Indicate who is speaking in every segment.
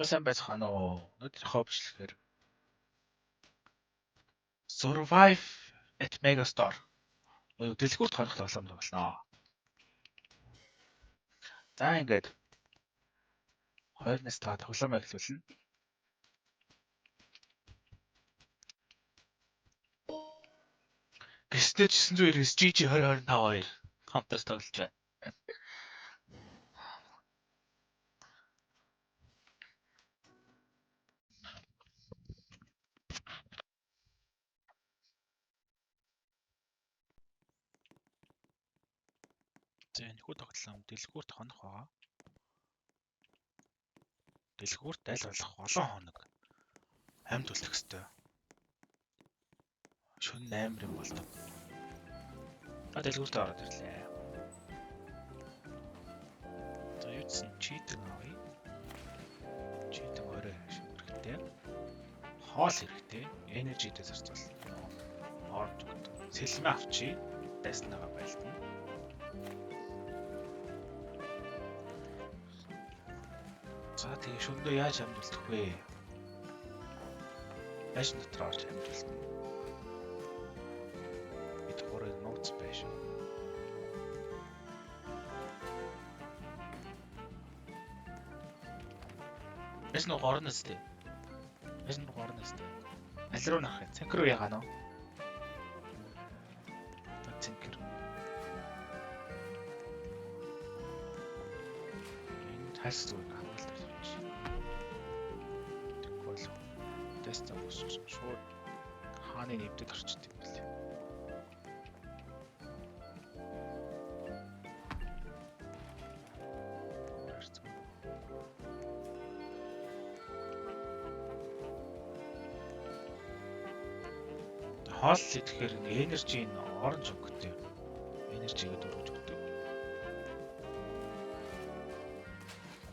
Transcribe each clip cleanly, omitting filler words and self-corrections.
Speaker 1: сайн байцгаана уу? Өнөөдөр хобжлэхээр Survive at Megastore. Дэлгүүрт хорих тоглоом тоглоно. За ингээд 2-5 тоглоом эхлүүлнэ. Гэстэй 999 GG 2025 хамтаас тоглож байна. За энэхүү тоглоом дэлгүүрт хонох байгаа. Дэлгүүрт аль болох олон хоног амьд үлдэх ёстой. Шөнө 8 юм болдог. Дэлгүүрт ороод ирлээ. За юусэн читэн авъя. Читэн орой хэрэгтэй. Хоол хэрэгтэй. Энержитэй зарцуул. Оорж өгдөг. Сэлмэ авчи. Дайснаага байлтна. За тэгээ шөндөө яаж амьд үлдэх вэ? Яаж дотор орж амьд үлдэх вэ? Бид хорыг нууц байж. Эс нэг горноос дээ. Эс нэг горноос дээ. Аль руу нах вэ? Цэнхэр рүү ягаана уу? Цэнхэр. Энэ тайлс зүгээр хангалттай. Тест авах шууд хааны нэвдэд орчдөг юм билээ. Хоол идэхээр энержи нь оранж өгдөг. Энержигээ дөрвж өгдөг.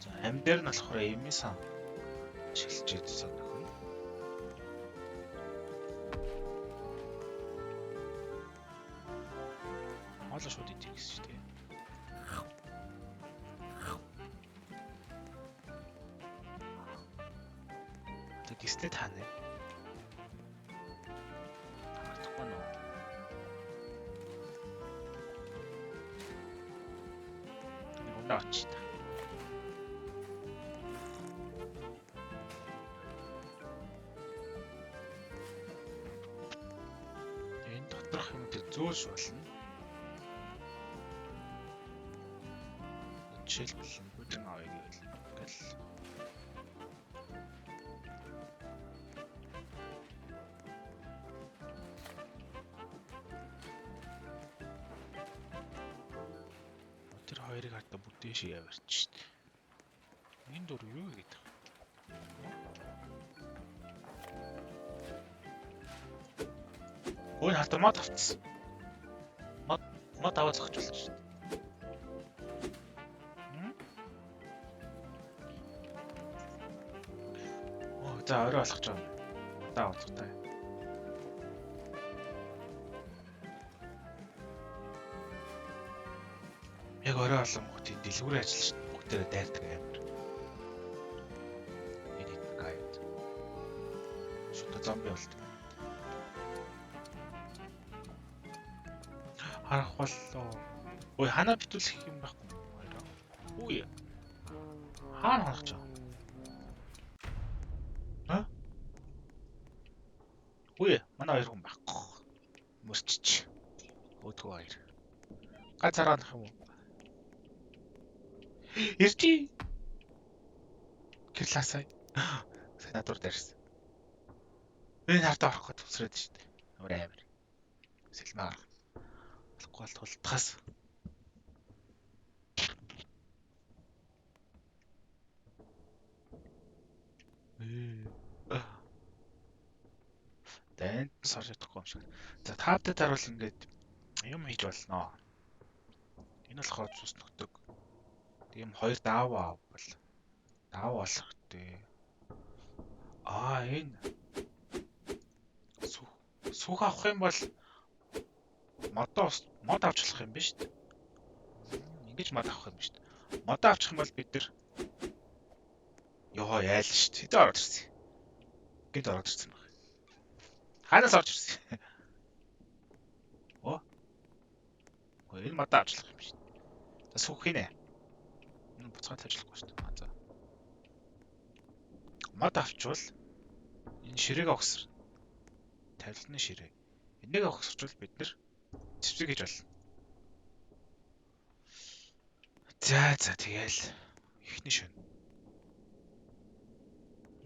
Speaker 1: За амьдэр нь болохоор эмисэн чилчээд санах. Хоолоо шууд идэх гэсэн шүү дээ. Тэг гистэй таана. Хатахгүй нөө. Удаач та. Энэ доторх юм дээр зөөлш болно. Жишээлбэл бүдэн авъя гэвэл ингээл тэр хоёрыг хата бүдэн шиг яварч шít. Энэ дөр юу гэдэг? Ой хата мод авчихсан. Мод аваад зогчулж шít. За орой болгож байгаа. Удаа удаатай. Яг орой болгонгууд энэ дэлгүүрийн ажиллаж бүгдээрээ дайрдаг амар. Эдит гайд. Шүтэ зомби болт. Харах боллоо. Ой ханаа битүүлэх юм байхгүй. Үе. Хаана харах чаа? Үе, манай хоёр хүн байхгүй. Мөрчч. Өөдгөө хоёр. Ганцаараа нах юм уу? Ирчи. Гэрласай. Сенатор дээрс. Энэ хартаа орох гэж төсрөөд шүү дээ. Амар. Сэлмэ арга. Болохгүй бол тултахаас. Тэнд сар чадахгүй юм шиг. За таавтад харуул ингээд юм хийж болно. Энэ болохоор цус нөтөг. Тийм хоёр дааваа бол даав болох дээ. Энэ сүх авах юм бол мод авчлах юм биш үү? Ингэж мод авах юм биш үү? Мод авчих юм бол бид нар Йоо яал шүү дээ. Хэдэн ороод ирсэн. Гэнт ороод ирсэн баг. Хаанаас орж ирсэн? Оо. Энэ мадаа ажиллах юм шиг. За сүүх хийнэ. Энэ буцаад ажиллахгүй шүү дээ. За. Мад авчвал энэ ширээг огсор. Тавилтны ширээ. Энийг огсорчвал бид нэр зэвсэг хийж болно. За тэгэл ихний шөнө.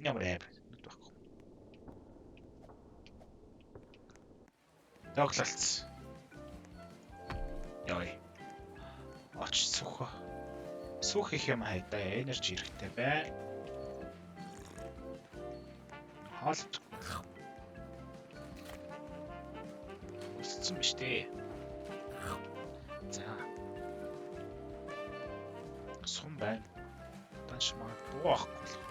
Speaker 1: Ямар аав нүд байхгүй. Доглалц. Яй. Оч сүх. Сүх их юм хайдаа энержи хэрэгтэй бай. Хоолт. Үсцэн биш дээ. За. Сум байна. Таншмаа дуахгүй.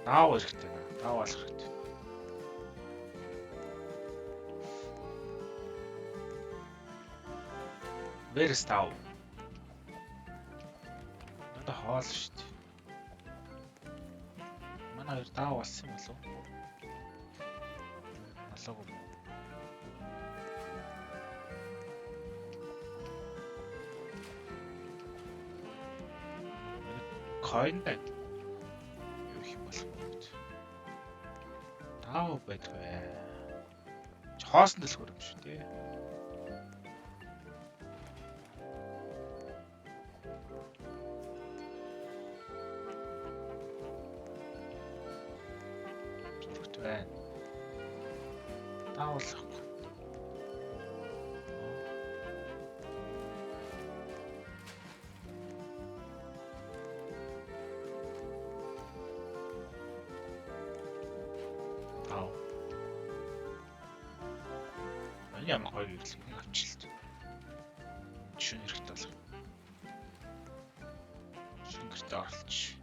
Speaker 1: Даав хэрэгтэй. Даав алах хэрэгтэй. Where is Tao? Надад хоол шүү дээ. Манай хоёр Tao болсон юм болов уу? Алаагүй юм. Coin байна. Юу юм болов уу? Tao байдгүй. Хоосон дэлгүүр юм шүү дээ. Таавлахгүй. Тав. Миний ямар гоё гэрлэг нэг авчилт. Жишээ хэрэгтэй болох. Шингэрт оролч.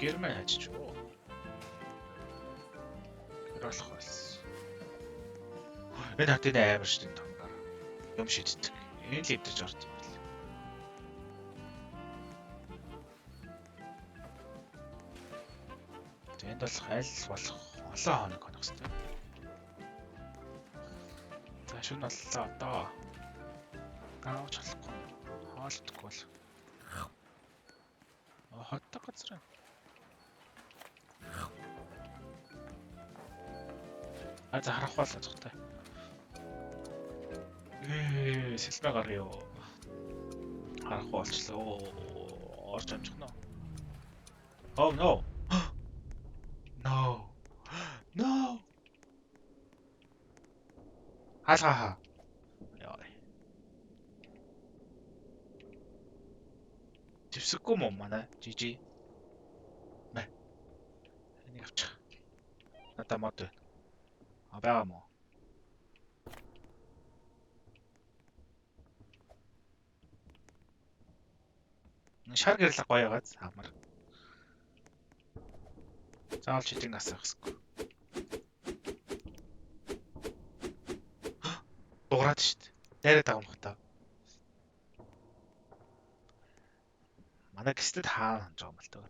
Speaker 1: Герман хажиж оо. Гэрэлх болсон. Энэ хатын амар шүү дээ томгаар. Юм шиддэг. Энэ л идэж орж байна. Энд болох аль болох олон хоног хонох хэрэгтэй. За шүн боллоо одоо. Гаавч болохгүй. Хоолтгүй бол. Хоттой газар. За харах болоо зохтой. Сэлмэ гар ёо. Харах болчлоо. Орж амжих нөө. Oh no. No. No. Хаалгаа. Яа. Тэвсэхгүй юм манай жижи. Мэ. Энийг авчих. Надаа мод байна. А байгаа мó. Шар гэрлэг гоё байгаад амар. Заавал чидэг нас авахгүй. Дуурайд шүү дээ. Дайраад байгаа юм хата. Манай гистэд хаана ханж байгаа юм л таа.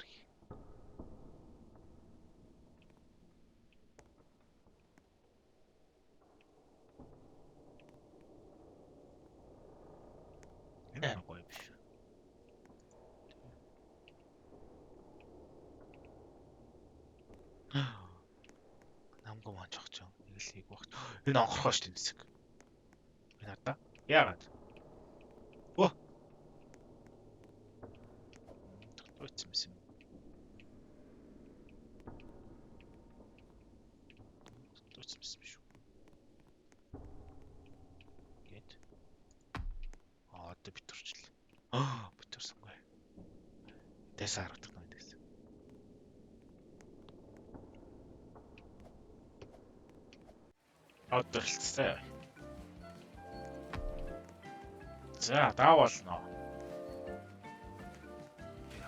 Speaker 1: Энэ гоё биш. Намгүй маань жогч юм. Нэг л хийх багт. Энэ онхорхоо шүү дээ хэсэг. Энэ одоо яагаад? Оо. Утсан юм. Утсан биш үү? Гэт. Одоо битэрчлээ. Битэрсэнгүй. Дэс харагдах нь дэс. Одорлцээ. За, даа болно.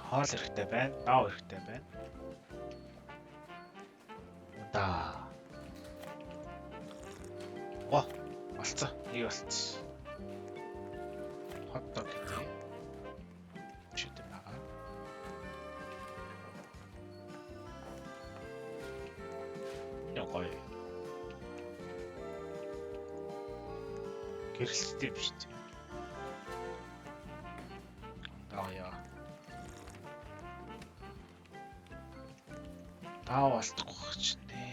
Speaker 1: Хоол хэрэгтэй байна, даа хэрэгтэй байна. Да. Оо, болцоо. Нэг болцсон. Хотдог гэдэг. Читэй байгаа. Ягаа. Гэрэлттэй биш тийм. Яа. Таа болтох ч нэ.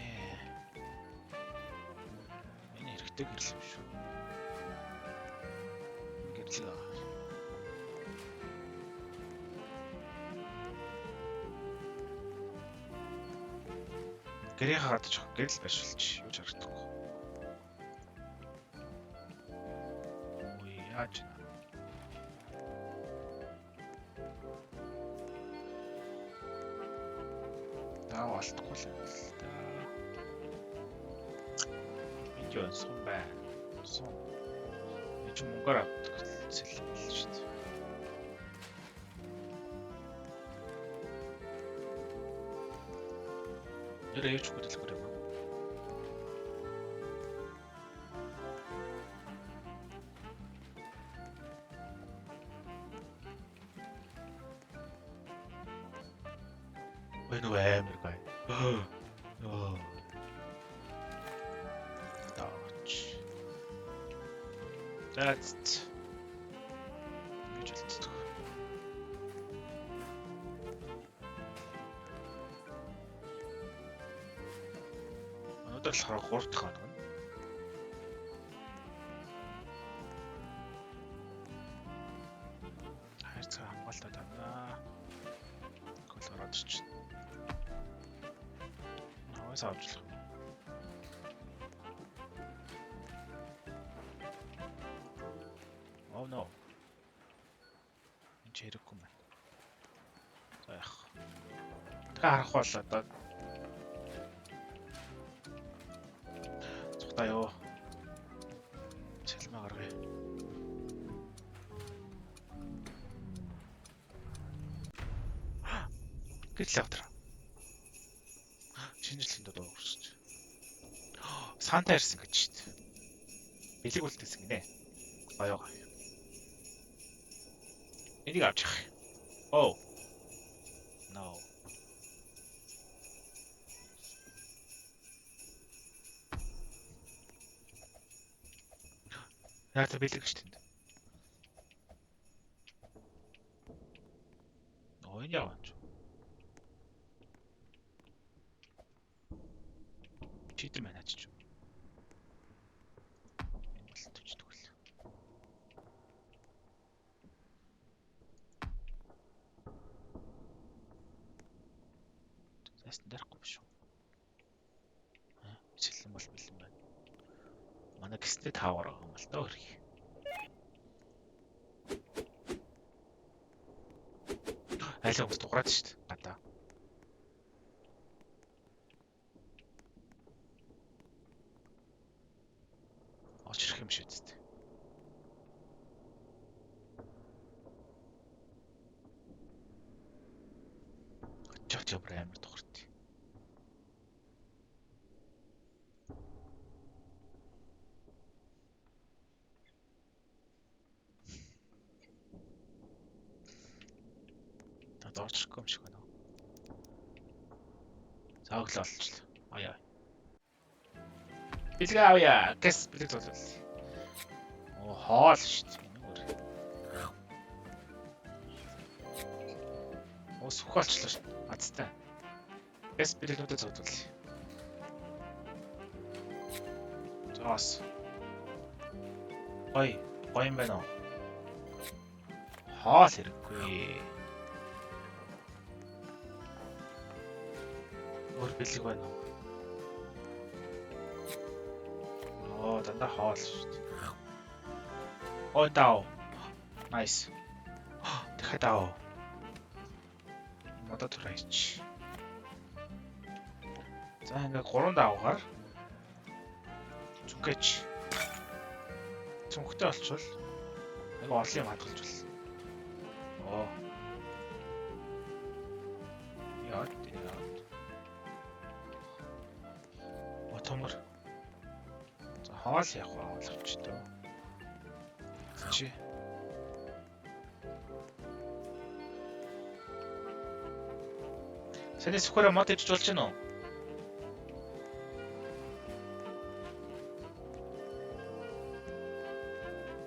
Speaker 1: Энэ хэрэгтэй гэрэл юм шүү. Гэрэл аа. Гэрээ хаадаг жоох гэрэл байшилч юу харагдахгүй. Ой яаж вэ? Таа болтохгүй л юм л да. Видео сум бай. Сум. Би ч мөнгөөр авдаг хэлсэн л шүү дээ. Нэрээ юу ч хөдөлгөр юм. Ой нү амар гай. Оо. Даач. That's it. Юу ч хэлдэг. Өнөөдөр л хараа 3 дахь хоног нь. Хайрцаг хамгаалалтад байна. Гол ороод ирчихсэн. Наваас авчлах. Oh no. Энд хэрэггүй мэн. За яах. Тэгээ харах бол одоо цухтаа ёо. Цэлмэ гаргая. Гэтэл авдраа. Шинжилгээнд одоо өгсөж. Санта ирсэн гэж шүү дээ. Бэлэг үлдээсэн гинэ. Баяа. Энийг авчих. Oh. No. Яг та бэлэг шүү дээ. Оо энэ яваач. Читэр маань ачиж. Энэ бол төчдөг л. Зайсан дарахгүй биш үү? Сэлэн бол бэлэн байна. Манай гэстэй таавар байгаа юм л доо хөрхий. Айлаа хүмүүс дуграад шүү дээ. Гадаа. Олж ирэх юм шүү дээ. Очиж амар тухарт. Орчихгүй юм шиг байна. Цааглаа олчлаа. Аяа. Бэлэг авъя. Гэс бэлэг золвол. Оо хоол шүү дээ. Нүгөр. Оо сүх олчлаа шүү. Азтай. Гэс бэлэгнүүдэд золвол. Зоос. Ой юм байна уу? Хоол хэрэггүй. Өөр бэлэг байна уу? Оо дандаа хоол шүү дээ. Ой даа. Nice. Дахиад даа. Модод тураач. За ингээ 3 даавгаар зүгэж цүнхтэй олчвол нэг орлын хадгалж болно. Оо. Яа. томор. За хоол явах авч тоо. Чи. Сэний сүхээрээ мод ижиж болж гинөө.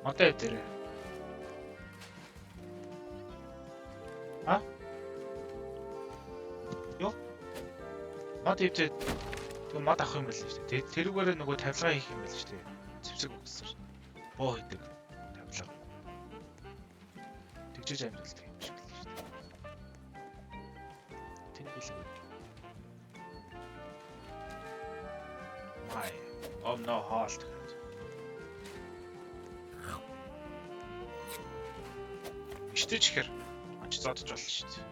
Speaker 1: Модоо дээр. А? Юу? Мод ижиж тэг мод авах юм байл шүү дээ. Тэрүүгээр нөгөө тавилгаа хийх юм байл шүү дээ. Зэвсэг өгсөн. Боо хийдэг. Тавилга. Тэгжиж амжилтдаг юм шиг л шүү дээ. Тэн билээ. Май. Oh no, halt. Ичтэж ихэр онч зодож болно шүү дээ.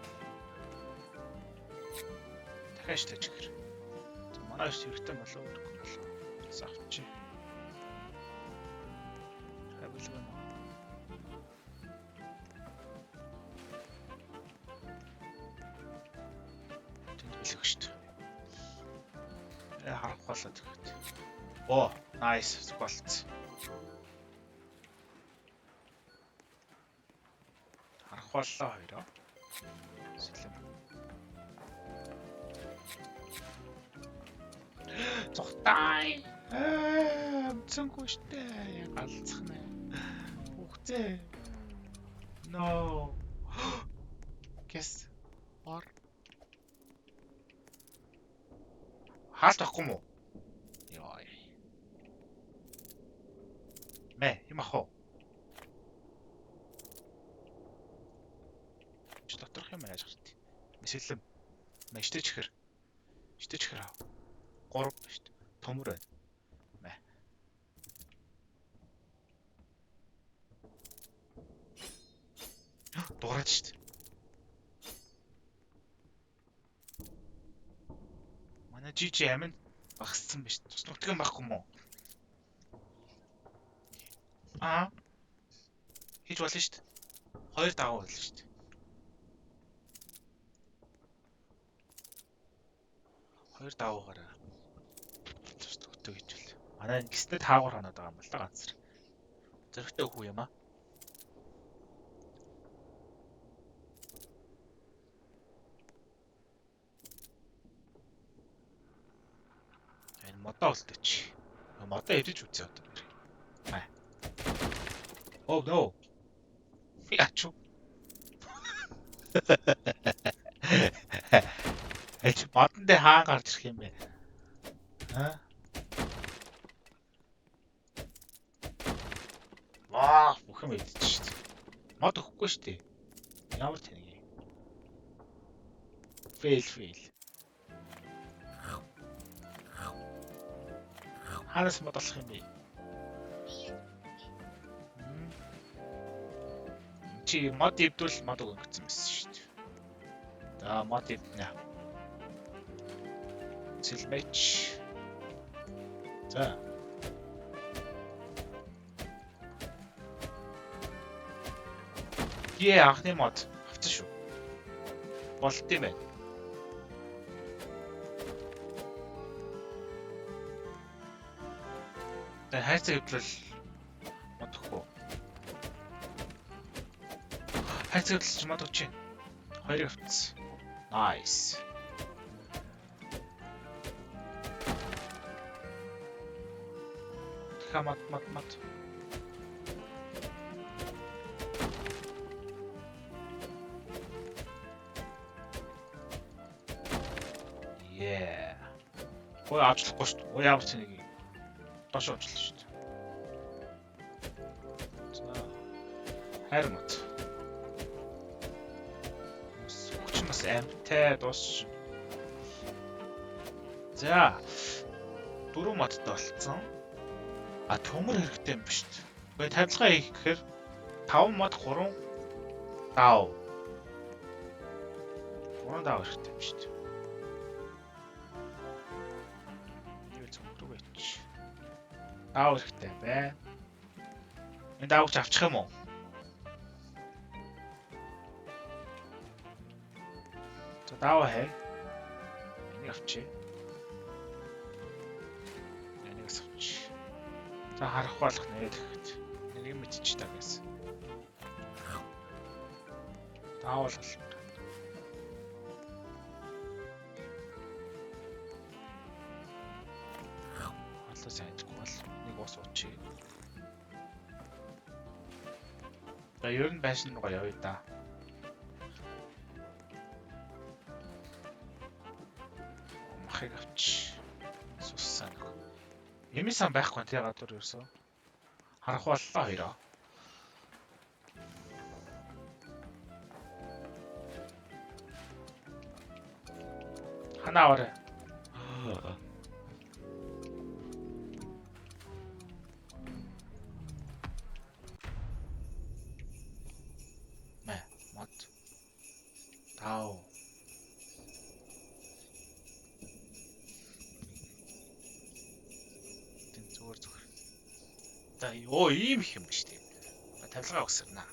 Speaker 1: Дахиад ичтэж ихэр. Манай иш хэрэгтэй болоо үгүй болоо. Завч. Хавлаа. Тэнд билэх шүү дээ. Харах болоо тэгэхэд. Оо, nice. Болцсон. Боллоо хоёроо. Сэлэм. Цогтай. Амцэнгүй штэ. Галзах нэ. Хүүхзээ. No. Guess. Or. Хаалт авахгүй мó? Яа. Мэ, юм ах уу? Доторх юм яаж гарт. Мэсэлэм. Мэжтэй чихэр. Мэжтэй чихэр аа. 3 шүү дээ. Томор байна. Мэ. Дуурайд шүү дээ. Манай жижи амин багссан биш. Тус нутган байхгүй мó? Аа. Хийж болно шүү дээ. 2 дагуу болно шүү дээ. 2 давуугаараа төгтөө хийчихвэл. Манай гиснэ 5 хоноод байгаа юм бол та ганцэр. Зөрөгтэй хүү юм аа. Энэ модоо үлдээч. Модоо ирж үзье одоо нэр. Аа. Oh no. Яачуу. Эч модон дээр хаан гарч ирэх юм бэ? Аа? Ваа, бүх юм идэж шүү дээ. Мод өгөхгүй шүү дээ. Ямар тэнэг юм. Fail. Ханаас мод болох юм бэ? Чи мод ивдвэл мод өгсөн байсан шүү дээ. За мод ивднэ. Сэлмэч. За. Анхны мод авсан шүү. Болт юм байна. Тэгээ хайцаа ивдвэл мод өгөхгүй. Хайцаа ивдэлч мод өгч чинь. 2 авцсан. Nice. Мат. Yeah. Ой авчлахгүй шүү дээ. Ой ямар ч нэг юм. Доош авчлаа шүү дээ. За. Хайр мат. Хүч бас амттай дуусч. За. 4 маттай болцсон. А төмөр хэрэгтэй юм биш үү? Гэхдээ тавилгаа хийх гэхээр 5 мод 3 дав. 3 дав хэрэгтэй юм шүү дээ. Юу зөвхөн байж. Дав хэрэгтэй бай. Энэ давж авчих юм уу? За дав хай. Энийг авчи. Тэгс авч. За харах болох нэ тэгэхэд. Нэг юм мэдчих та гэсэн. Даавал болно. Алла сайдгүй бол нэг ус уучи. За ер нь байшин руу явъя да. Махыг авч. Суссан. Эмисан байхгүй тий гадуур ерөөсөө. Харах боллоо хоёроо. Ханаа орой. Мэ мод. Тау. Тэн зүгээр. За ёо ийм их юм ба штий. Тавилгаа өгсөрнө.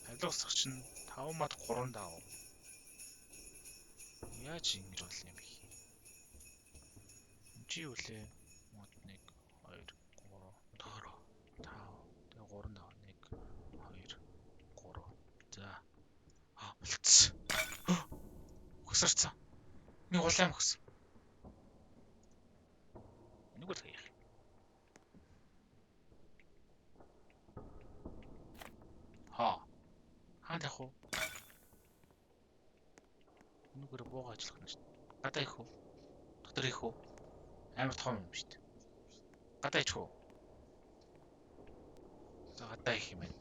Speaker 1: Тавилга өгсөх чинь 5 мод 3 даа. Яаж ингэж бол юм бэ? Чи юу лээ? Мод 1 2 3 4 5 тэгээ 3 даа. 1 2 3. За. Болцсон. Өгсөрцөн. Нэг улаан өгсөн. Нэг л яах. Хаан явах уу? Нүгээр бууга ажиллах нь шүү дээ. Гадаа их үү? Дотор их үү? Амар том юм шүү дээ. Гадаа ич үү? За гадаа их юм байна.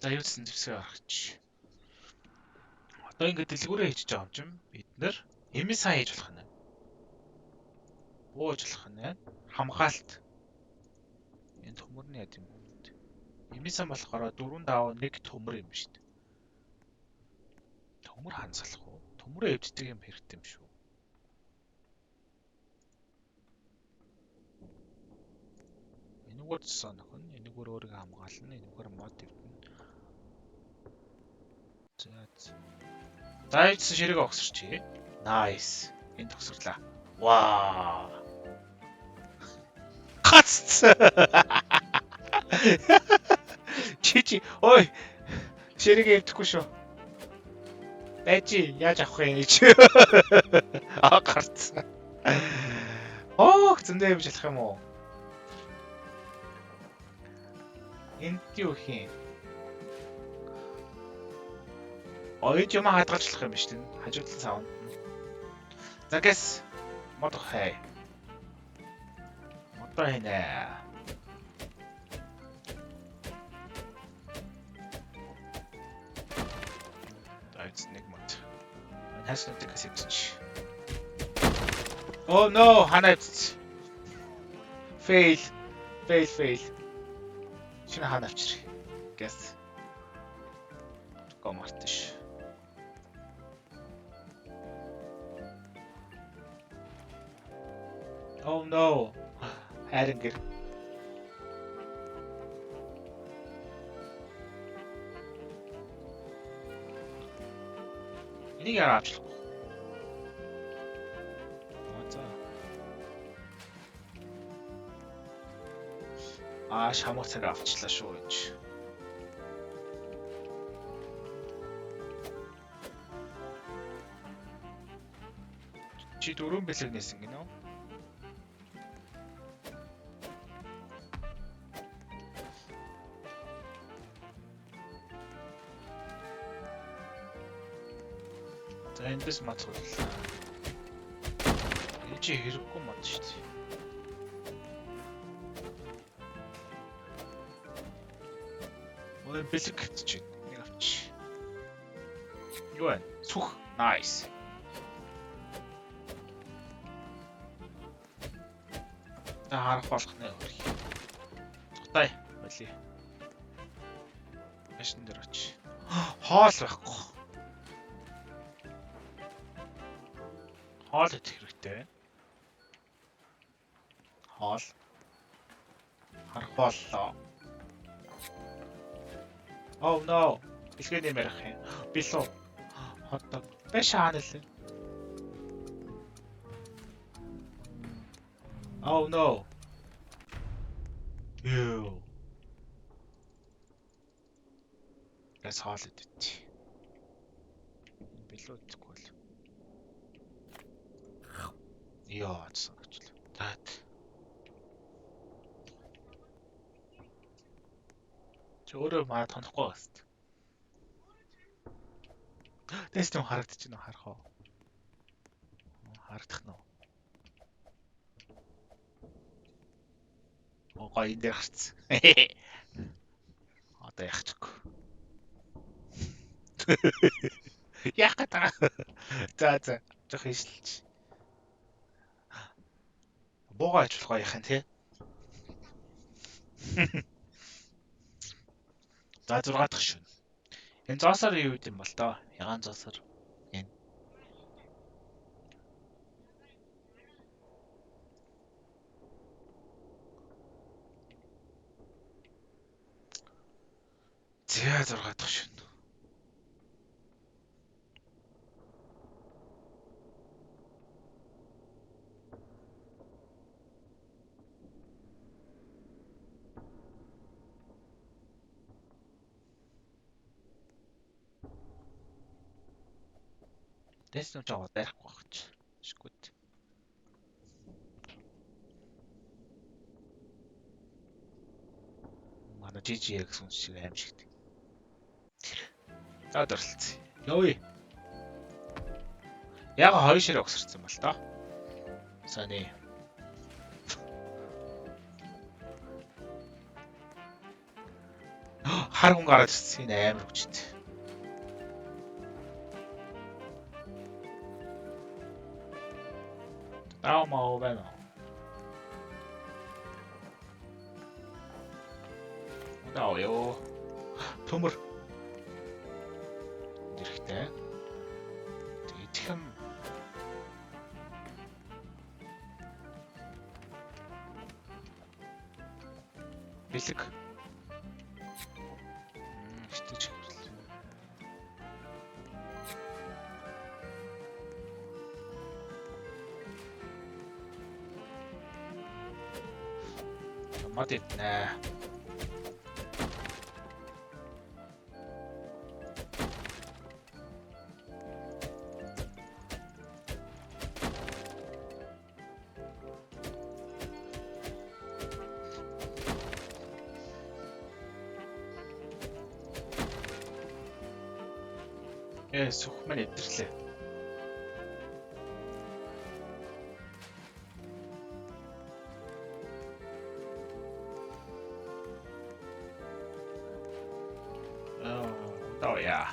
Speaker 1: За юу гэсэн зэвсгээ гаргач. Одоо ингээд дэлгүүрээ хийчихэж байгаа юм чинь бид нэр эмээ сайн хийж болох нь. Бууж болох нь. Хамгаалт. Энэ төмөрний яд юм. Эмээсэн болохоор 4 даваа 1 төмөр юм шүү дээ. Төмөр ханцлах уу? Төмөрөө эвддэг юм хэрэгтэй юм шүү. Энэгээр сонох нь, энэгээр өөрийгөө хамгаална, энэгээр мод эвдэнэ. За ийдсэн ширэг огсорч. Nice. Энд огсорлаа. Вау. Хац. Чичи, ой. Ширэг эвдэхгүй шүү. Бэжи, яаж авах вэ? Гарцсан. Зөндөө явж болох юм уу? Энд юу хин? Ойд юм хадгалж болох юм биш үү? Хажуудлан савна. За гэс мод хай. Модоо хийнэ. Нэг мод. Хаснууд гэсэн юм чи. Oh no, ханаач. Fail. Шинэ ханаа авчир. Гэс. Гомартш. Oh no. Харин гэр. Энийг яа авчлаа. Шамар цаг авчлаа шүү гэж. Чи 4 бэлэг нээсэн гинэ үү? За эндээс мацууллаа. Энэ чи хэрэггүй мод шүү дээ. Бэлэг гэж нэг авч. Юу вэ? Сүх. Nice. Та харах болох нэ. Цутай. Болий. Машин дээр оч. Хоол байхгүй. Хоол идэх хэрэгтэй. Хоол. Харах боллоо. Oh no. Бэлгээ нэмэрх юм. Билүү. Хотдог. Бэш хаана лээ. Oh no. Ew. Яс хаалт үт. Билүү гэхгүй л. Яа гэсэн гэж л. Таад. Чи өөрөө маа тонохгүй баст. Тест юм харагдчих нь харах уу? Харагдах нь. Гоо энэ дээр гарцсан. Одоо яахчихгүй. Яах гээд байгаа. За. Жох хийшилж. Буугаа ажиллах яах юм те? За 6 дахь шүн. Энэ зоосоор юу юм бол доо? Ягаан зоосоор. Энэ. За 6 дахь шүн. Тест нь жоо барихгүй байх ч. Шгүт. Манай GG гэсэн шиг аим шигт. За дөрөлцсөн. Ёо. Яг хоёр ширээ огсорсон бол тоо. Сони. Хар хүн гараад ирсэн энэ амар хүчтэй. Таамаа байна. Яо. Төмөр. Эрэхтэй. Итгэм. Бэлэг. Хитэж хэвлээ. Мод иднэ. Сүх маань идэрлээ. Oh yeah.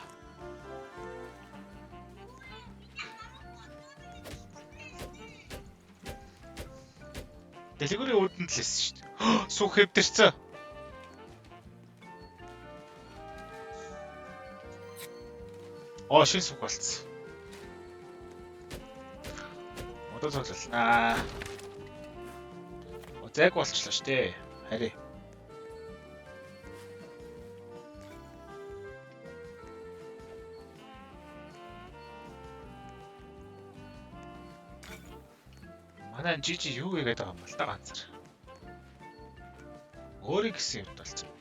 Speaker 1: Дэлгүүрийн үүдэнд л лсэн шүү дээ. Сүх хэвдэрсэн. Шин сүх болцсон. Одоо цоглолнаа. Зайг болчлоо шүү дээ. Харин. Манай жижи юу хийгээд байгаа юм бол та ганцаар. Өөрийн гэсэн юм болцсон.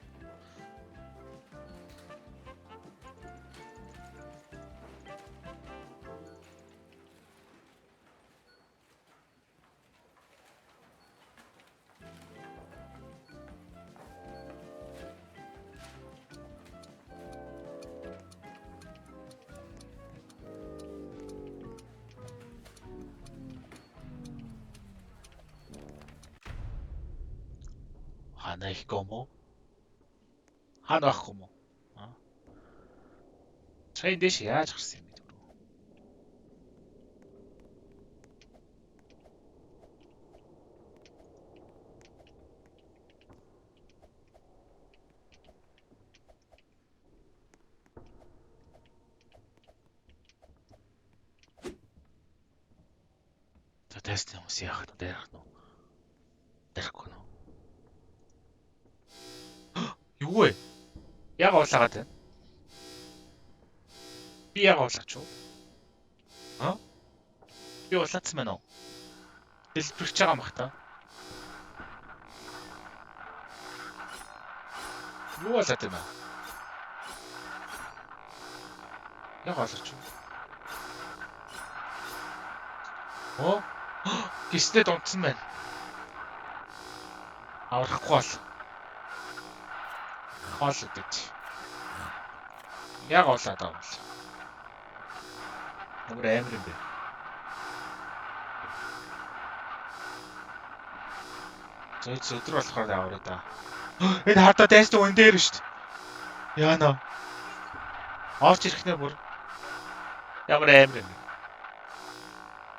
Speaker 1: Хана их гомо? Хана ах гомо? Трейн дэш яаж гарсан юм бэ түрүү? За тест юм уу яах вэ? Дээрх нь. Дээрхгүй нь. Юу вэ? Яг уулаагаад байна. Би яг уулаач уу? Би уулаацсан байна уу? Дэлбэрч байгаа мах та. Юу болоод байна? Яг олооч. Оо. Гистэд унтсан байна. Аврахгүй бол. Хоол үдэж. Яг олоод авал. Ямар амар юм бэ? Өдөр болохоор авраа да. Энэ хардаа дайсны үн дээр шүү дээ. Яана. Орж ирэхнээ бүр ямар амар юм.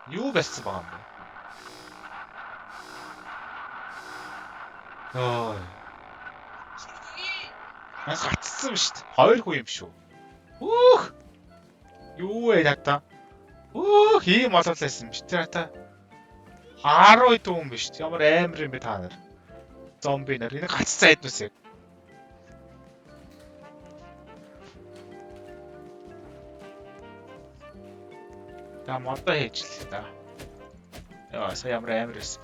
Speaker 1: Юу байсан байгаа юм бэ? Ой. Нас гацсан шүү дээ. Хоёр хүн юм шүү. Үх. Юу вэ надаа? Үх, ийм болоолайсан биш тэр та. 10 дүүн биш. Ямар амар юм бэ та нар? Зомби нар. Энэ гацсан айднус яг. Та модоо хийж л та. Яа, сая ямар амар байсан.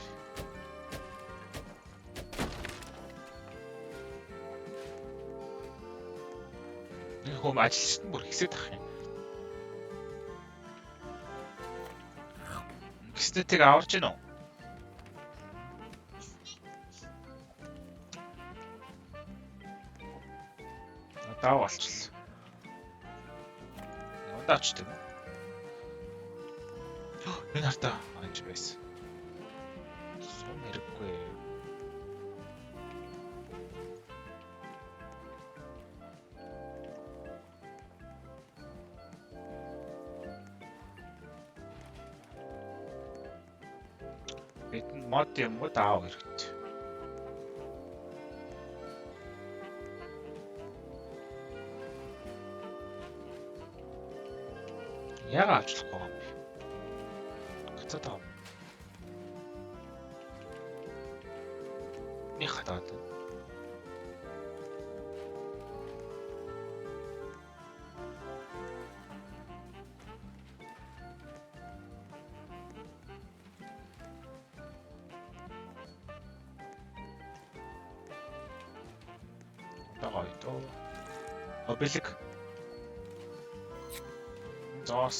Speaker 1: Энэ хүм ажилчид нь бүр хэсэг тах юм. Гистэтиг аварч гинөө. Даа болчихлоо. Удаач тийм үү? Энэ хартаа анч байсан. Сум хэрэггүй. Бидний мод юм уу даав хэрэгтэй. Яг авчлахгүй юм. Гацаад байгаа. Нэг хатаад. Байгаа ito. Бэлэг. Зоос.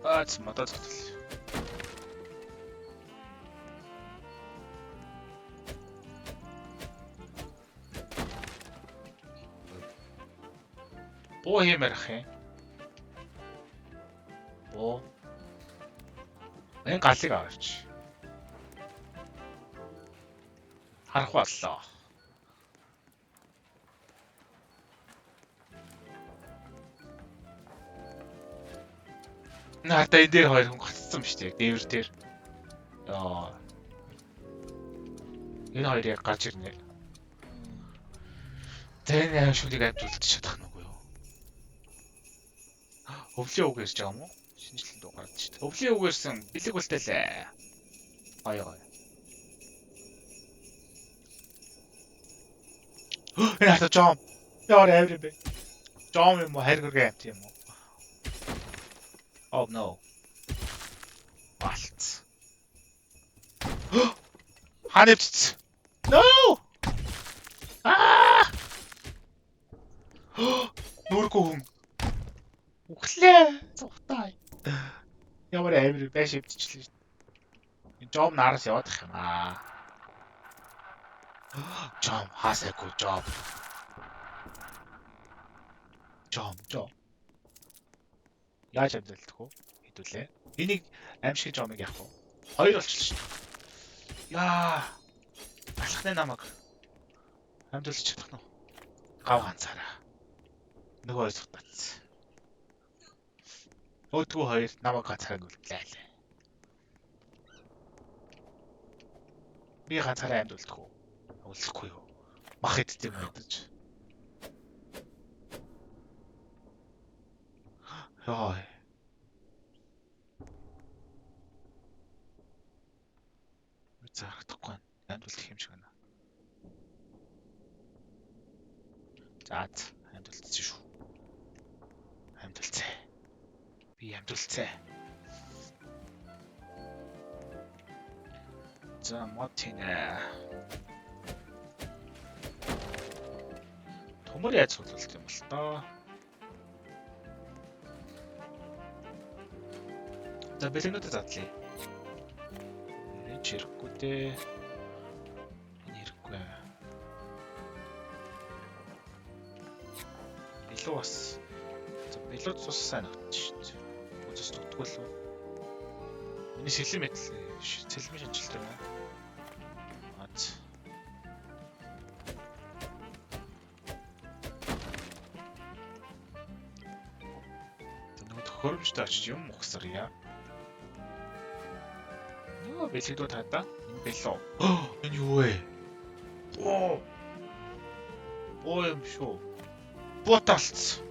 Speaker 1: Аац модод татал. Боо хиймэрх юм. Боо. Энэ галыг аваач. Харах боллоо. Наата энэ дээр хоёр хүн гацсан шүү дээ. Дээвэр дээр. Яа. Энэ хоёр яг гарч ирнэ. Тэн яа шүлийг амжуулж чадах нүггүй юу? Өвлийн үг ярьж байгаа юм уу? Шинжлэлд гараад шүү дээ. Өвлийн үг ярьсан бэлэг үлдээлээ. Аяа. Энэ хата жом. Яар авир бэ. Жом юм уу хайргэрэг амт юм уу? Oh no. What? Ханивч. No! Аа! Нүргүү хүн. Үхлээ. Цухтай. Ямар амир байш өвдчихлээ. Энэ жом нараас яваадах юм аа. Жом хасаагүй жом. Жом. Яаж амжилтдаг вэ? Хэдүүлээ. Энийг аимшиг жомыг яах вэ? Хоёр болчихлоо шүү дээ. Яа. Алхны намайг амжилж чадах нь. Гав ганцаараа. Нөгөө хоёр зүгт батсан. Өөдгөө хоёр намайг ганцаараа үлдлээ. Би ганцаараа амжилтдаг уу? Үлдэхгүй юу? Мах иддэг юм ядаж. Яа. Зарагдахгүй байна. Амжилт юм шиг байна. За, амжилтсан шүү. Амжилтсан. Би амжилтсаа. За мод тийнэ. Төмөр яаж суулгалт юм бол тоо. За бэлгэнүүдэд задлаа. Энэ чирэхгүй дээ. Энэ ирэхгүй. Илүү бас. За илүү цус сайн нөтч шүү дээ. Үзэс төгтгөл үү. Миний сэлэм мэдл. Сэлмийн шинжилт юм уу? Ац. Нөгөө төхөөрөмжтэй очиж юм ухсарья. Нөө бэлгдүү тадаа. Энэ бэлөө. Энэ юу вэ? Оо. Оо юм шүү. Буталц.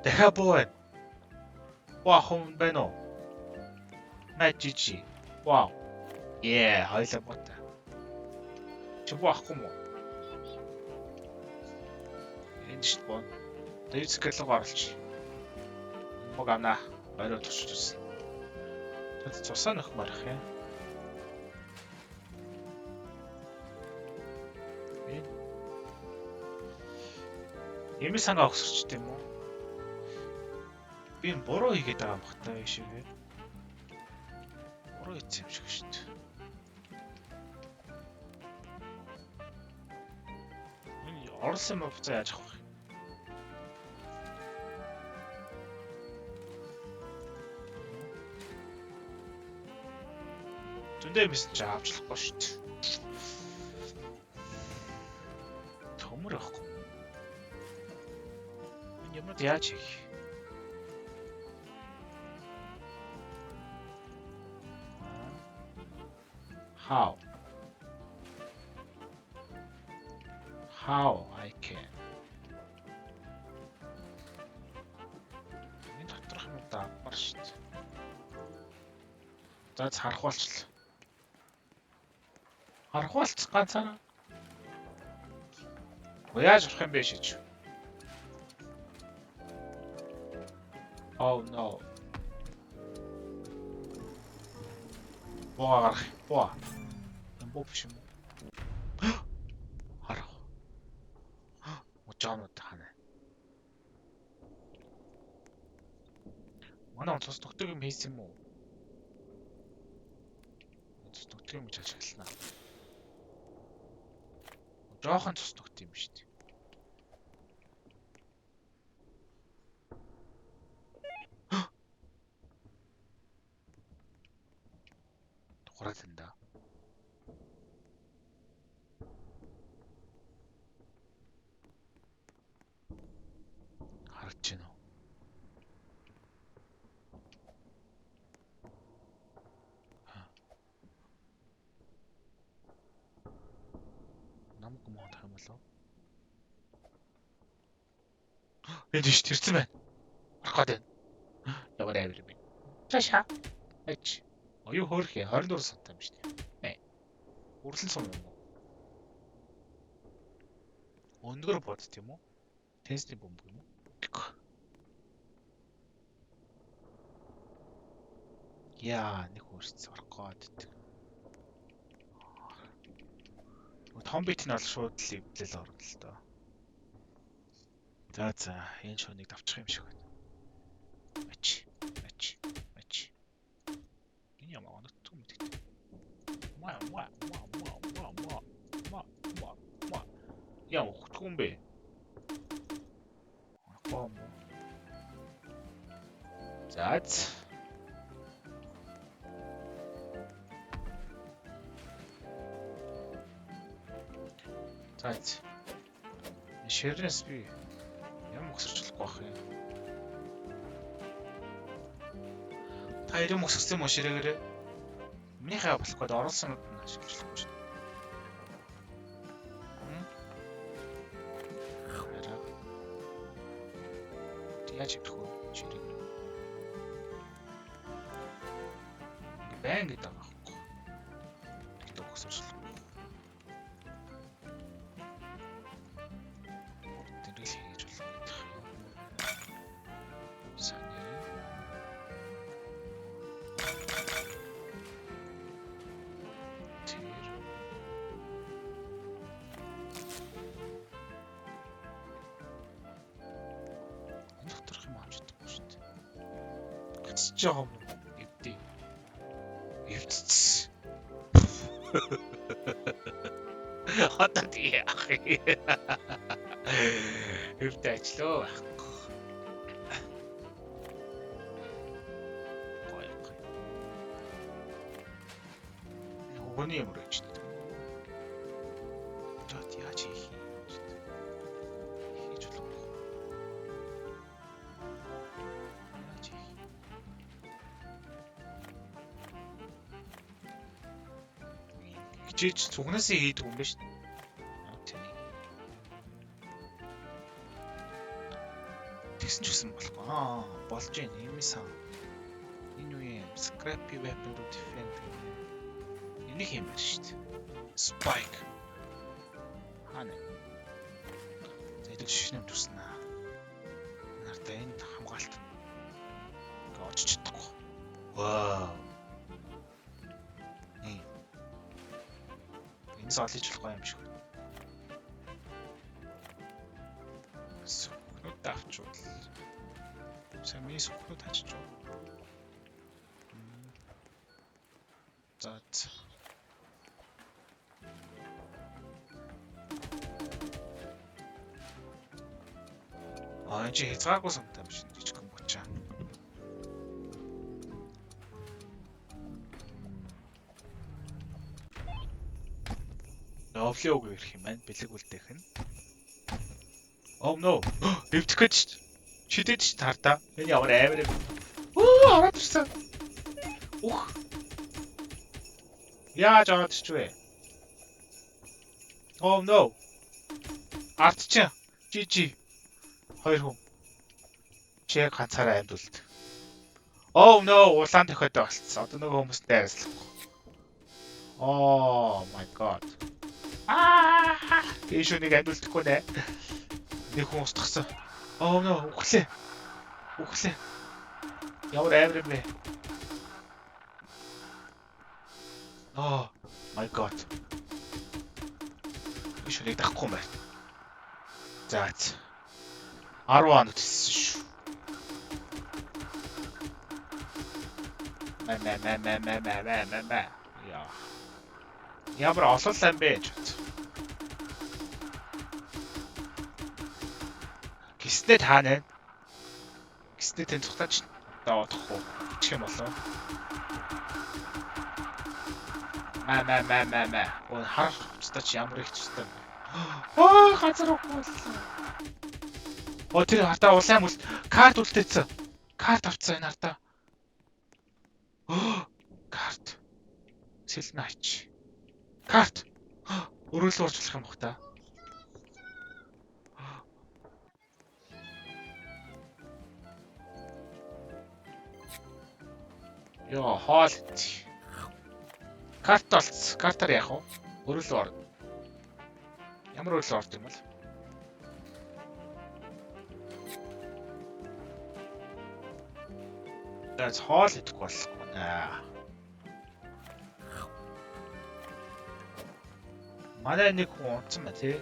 Speaker 1: Дахиад буу байна. Ваа хүн байна уу? Мажижи. Вау. Хоёлаа бота. Чи баахгүй мó? Энэ шүү боо. Дэвсгэлэг оруулж. Мог амна. Орой тусч үзсэн. Тэд цусаа нөх марах юм. Эми санаа огсорчд юм уу? Би буруу хийгээд байгаа юм бахтаа шигээ. Буруу хийсэн юм шиг шүү дээ. Энэ орсон юм буцаа яаж авах вэ? Зөндөө бисэн чи авчлахгүй шүү дээ. Төмөр ахгүй. Энэ юмуд яаж хийх? How I can. Энэ доторх юм да авмар шүү дээ. За харах болчихлоо. Харах болц ганцаараа. Яаж орох юм бэ шиж? Oh no. Боо гарах. Боо. Боо биш юм уу? Харах. Мужаанууд хана. Манай цус тогтдог юм хийсэн юм уу? Цус тогтдог юм гэж ашиглана. Жохон цус тогтдог юм шүү дээ. Тухраад энэ да. Харагдаж байна уу? Намайг муудах юм болов? Энд иш тэрсэн байна. Орох гээд байна. Яваад авир юм. Цаашаа. Ач. Оюу хөөрх 24 сантаа юм шүү дээ. Үрлэн сум юм уу? Өндгөр бод тийм үү? Тестний бомб юм уу? Яа, нэг хөрс орох гээд. Том бит нь бол шууд л эвдлэл орно л доо. За, энэ шонийг давчих юм шиг байна. Ач. Энэ юм аа нутг юм дий. Ма. Яа, хутг юм бэ? Бом. За. За. Ширнэс би юм өсөрчлөхгүй байх юм. Та юм өсгсөн юм уу ширээгээрээ? Минийхээ болохгүй оруулсан нь ашиглахгүй шүү. Яаж хийх вэ? Ширэг. Байн гэдэг байгаа байхгүй. Тэгтээ өсөрчлөхгүй. Жоо эвдээ. Эвдчихсэн. Хатаа тий ах. Эвдээ ажиллаа. Өгөөний юм уу ч. Жот яаж хийх юм. Хийж болох. Яаж хийх. Хичээж цугнасаа хийдэг юм байна шүү дээ. Тэгсэн ч гэсэн болохгүй. Болж байна. Юм сан. Энэ юу юм? Scrappy weapon to defend. Энийг юм байна шүү дээ. Spike. Хана. Зэдэл шишнэм төрснө. Нартай энэ хамгаалт. Ингээ очиж чадахгүй. Вау. Энэ солиж болохгүй юм шиг байна. Сүхнүүд авчвал. Сайн миний сүхнүүд хачиж уу. За. Энэ чи хязгааргүй самтай биш гэж юм бочаа. Овлог ирэх юм байна. Бэлэг үлдээх нь. Oh no. Эвдэх гэж шүү дээ. Шидэд ч тартаа. Энэ ямар амар юм. Ороод ирсэн. Яаж ороод ирчихвэ? Oh no. Артч. Жижи. Хоёр хүн. Чи яг ганцаараа амьдулт. Oh no, улаан тохиодоо болцсон. Одоо нөгөө хүмүүстэй арилслахгүй. Oh my god. Ишүүнийг амьдулдаггүй нэ. Нэг хүн устгасан. Oh no, үхлээ. Ямар амар юм бэ? Oh my god. Ишүүнийг дахгүй юм байна. За. 10 хоног тиссэн шүү. Мэ. Яа. Ямар ололлаа бэ ч. Гиснэ таана. Гиснэ тэнцвтаач даадах уу? Чих юм болоо. Мэ. Оо хар хуцтаач ямар их чустай. Газар уурлаа. Тэр хатаа улаан мөл карт үлдээсэн. Карт авцсан энэ хатаа. Карт. Сэлнаач. Карт. Өрөөлөө орчлох юм бах та. Яа, хоол. Карт олц. Картаар яах вэ? Өрөөлөө ор. Ямар өрөөлөө орд юм бол? That's хоол идэх болохгүй наа. Манай нэг хүн унтсан ба тий.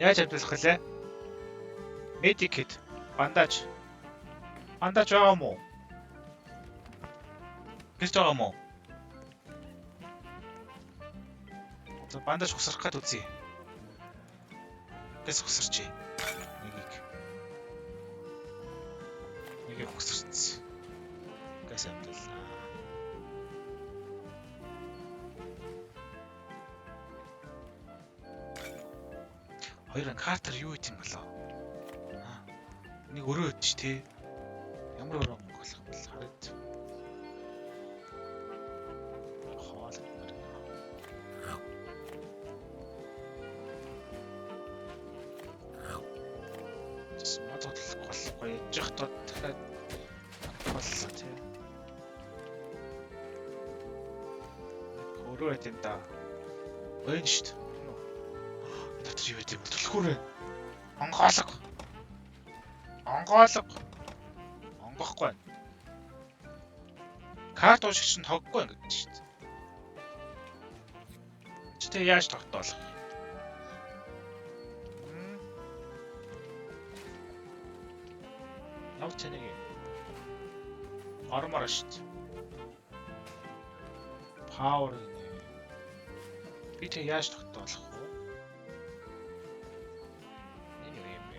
Speaker 1: Яаж амжилах вэ? Medikit, бандаж. Бандаж байгаа юм уу? Гэж байгаа юм уу? За бандаж хусрах гээд үзье. Гэс хусарч. Нэгийг хусарч. Гэс амтлаа. Хоёр картер юу хийх юм болоо? Нэг өрөө өдч тий. Ямар өрөө болох юм бол хараад. Хоол. Сматотлох болохгүй. Жихтод дахиад боллоо тий. Өрөө хэдэн да. Ойн штт. Юу гэдэг бол түлхүүрээ. Онгоолго. Онгоолго. Онгохгүй байна. Карт уушигч нь тоггүй ингэж шүү дээ. Чи тэг яаж тогтоолох? Явж нэг юм. Ормоор шүү дээ. Power би тэг яаж тогтоолох вэ? Энэ юу юм бэ?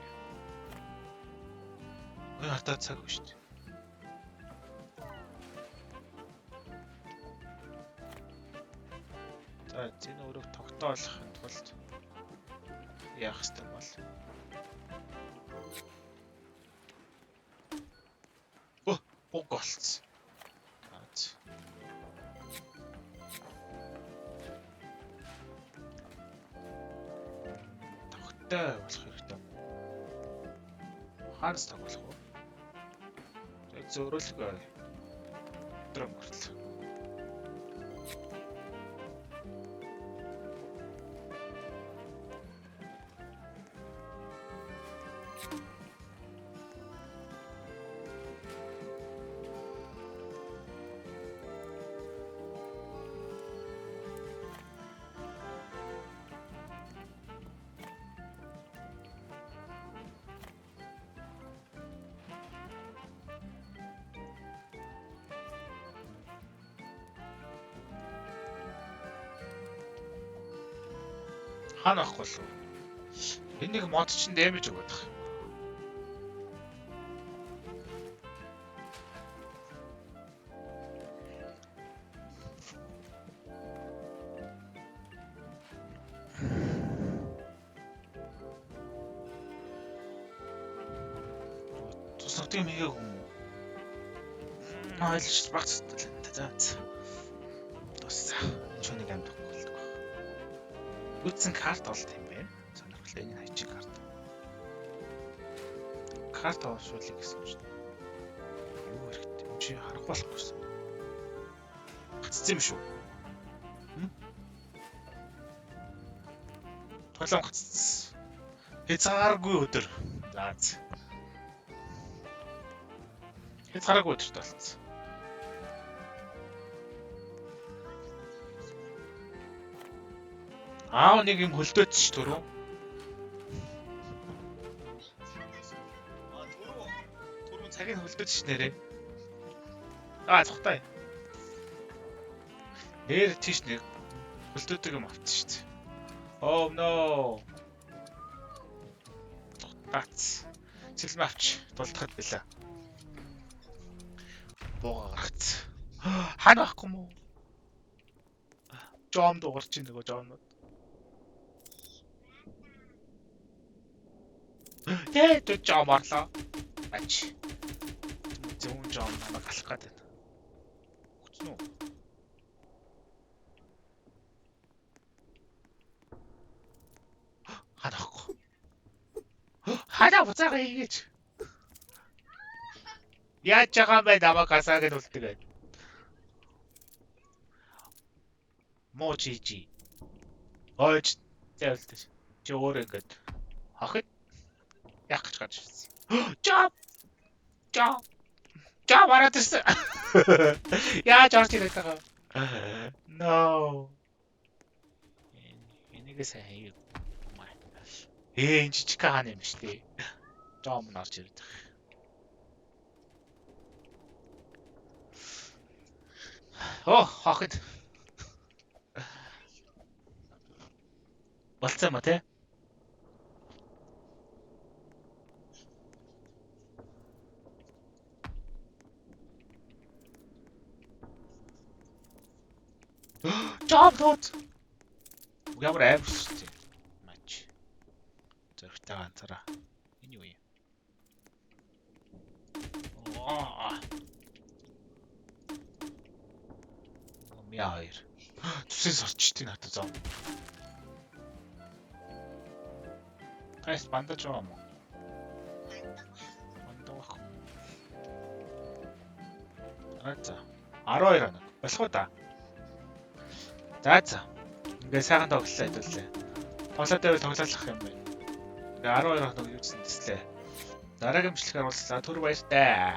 Speaker 1: Ой хатаа цаг шүү дээ. За энэ өрөг тогтоолохын тулд яах ёстой бол уг болцсон. Тогтой болох хэрэгтэй. Хаанаас тоглох вэ? Зөөрөлгөө. Драм гэрэл. Хаана авахгүй л үү? Энэ нэг мод чинь дэмэж өгöd байх. Тусдагтын мэйг юм. Ойлгож багцтай л энэ за. Тусаа. Чөнийг амьд болдог. Үтсэн карт олд юм байна. Сонирхолтой энэ хайчиг карт. Карт авахшуулъя гэсэн юм шүү дээ. Юу хэрэгтэй? Чи харах болохгүйсэн. Гаццсан юм шүү. Толон гаццсан. Хязгааргүй өдөр. За. Хязгааргүй өдөрт болсон. Аав нэг юм хөлдөөдсөн ш түрүү. Түрүү цагийг хөлдөөдсөн ш нэрээ. Цухтай. Нэр тийш нэг хөлдөөдөг юм авчих ш. Oh no. Цухтаац. Сэлмэ авч дулдахад билээ. Бууга гаргац. Хаана байхгүй мó? Жом дуурч ин нөгөө жомнууд. Тэ жом орлоо. Ач. Зүүн жом намайг алах гэдэг. Хүчнүү. Хадахгүй. Хадаа буцаага хийгээч. Яаж байгаа бэ намайг асаагаад үлдээгээд. Моо чижи. Ойч зээлтэй. Чи өөр ингэж хахад яах гэж гадж ирсэн. Жаа мараад ирсэн. Яаж орж ирэх тага. No. Энийг сайн. Энэ жижиг хаан юм шүү дээ. Жом нь орж ирээд. Хахад. Болцсон ма те? Жом тот. Ямар аимшигч тийм. Мач. Зөрхтэй ганцаараа. Энэ юу юм? Мяар. Түсээс орчтой надад зов. Гайс бандаж байгаа юм уу? Бандаж. Ааца. 12 хоног. Болох уу та? За. Ингээ сайхан тоглолоо хэдүүлээ. Тоглоод байвал тоглоулах юм байна. Тэгээ 12 хоног юусэн дэслээ. Дараагийн бичлэг харуулслаа. Түр баяртай.